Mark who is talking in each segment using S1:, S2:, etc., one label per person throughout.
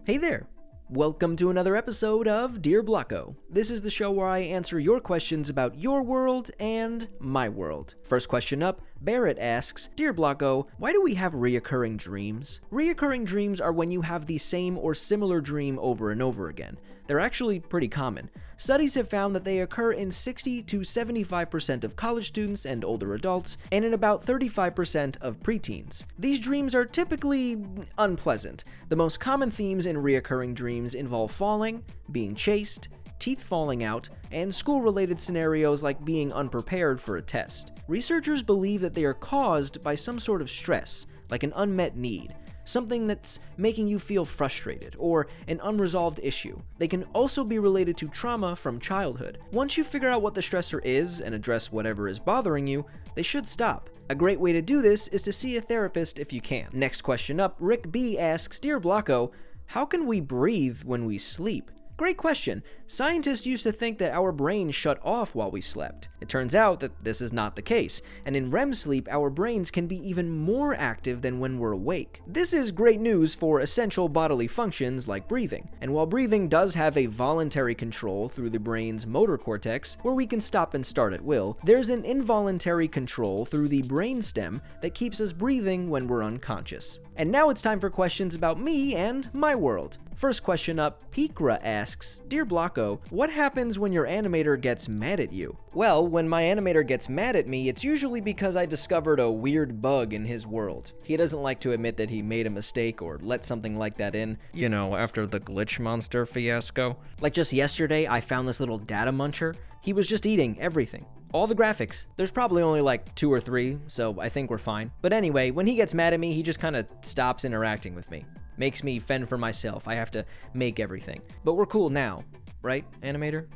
S1: Hey there! Welcome to another episode of Dear Blocko. This is the show where I answer your questions about your world and my world. First question up, Barrett asks, Dear Blocko, why do we have reoccurring dreams? Reoccurring dreams are when you have the same or similar dream over and over again. They're actually pretty common. Studies have found that they occur in 60 to 75% of college students and older adults, and in about 35% of preteens. These dreams are typically unpleasant. The most common themes in reoccurring dreams involve falling, being chased, teeth falling out, and school-related scenarios like being unprepared for a test. Researchers believe that they are caused by some sort of stress, like an unmet need, something that's making you feel frustrated, or an unresolved issue. They can also be related to trauma from childhood. Once you figure out what the stressor is and address whatever is bothering you, they should stop. A great way to do this is to see a therapist if you can. Next question up, Rick B asks, Dear Blocko, how can we breathe when we sleep? Great question. Scientists used to think that our brains shut off while we slept. It turns out that this is not the case, and in REM sleep, our brains can be even more active than when we're awake. This is great news for essential bodily functions like breathing. And while breathing does have a voluntary control through the brain's motor cortex, where we can stop and start at will, there's an involuntary control through the brainstem that keeps us breathing when we're unconscious. And now it's time for questions about me and my world. First question up, Pikra asks, Dear Blocko, what happens when your animator gets mad at you? Well, when my animator gets mad at me, it's usually because I discovered a weird bug in his world. He doesn't like to admit that he made a mistake or let something like that in. You know, after the glitch monster fiasco. Like just yesterday, I found this little data muncher. He was just eating everything. All the graphics. There's probably only like 2 or 3, so I think we're fine. But anyway, when he gets mad at me, he just kind of stops interacting with me. Makes me fend for myself. I have to make everything. But we're cool now, right, animator?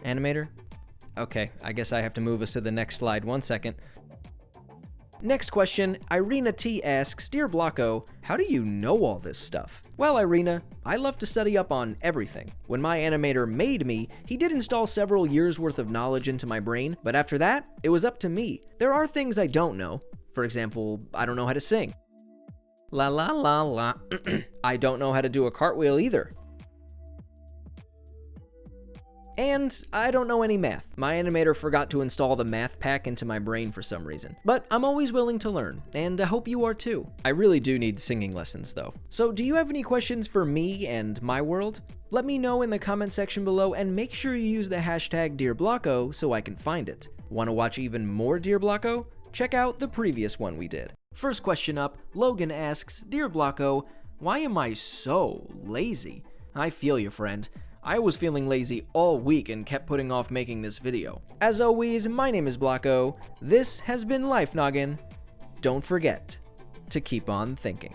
S1: Animator? Okay, I guess I have to move us to the next slide. 1 second. Next question, Irina T asks, Dear Blocko, how do you know all this stuff? Well, Irina, I love to study up on everything. When my animator made me, he did install several years worth of knowledge into my brain, but after that, it was up to me. There are things I don't know. For example, I don't know how to sing. La la la la. I don't know how to do a cartwheel either. And I don't know any math. My animator forgot to install the math pack into my brain for some reason. But I'm always willing to learn, and I hope you are too. I really do need singing lessons though. So do you have any questions for me and my world? Let me know in the comment section below, and make sure you use the hashtag DearBlocko so I can find it. Want to watch even more Dear Blocko? Check out the previous one we did. First question up, Logan asks, Dear Blocko, why am I so lazy? I feel you, friend. I was feeling lazy all week and kept putting off making this video. As always, my name is Blocko. This has been Life Noggin. Don't forget to keep on thinking.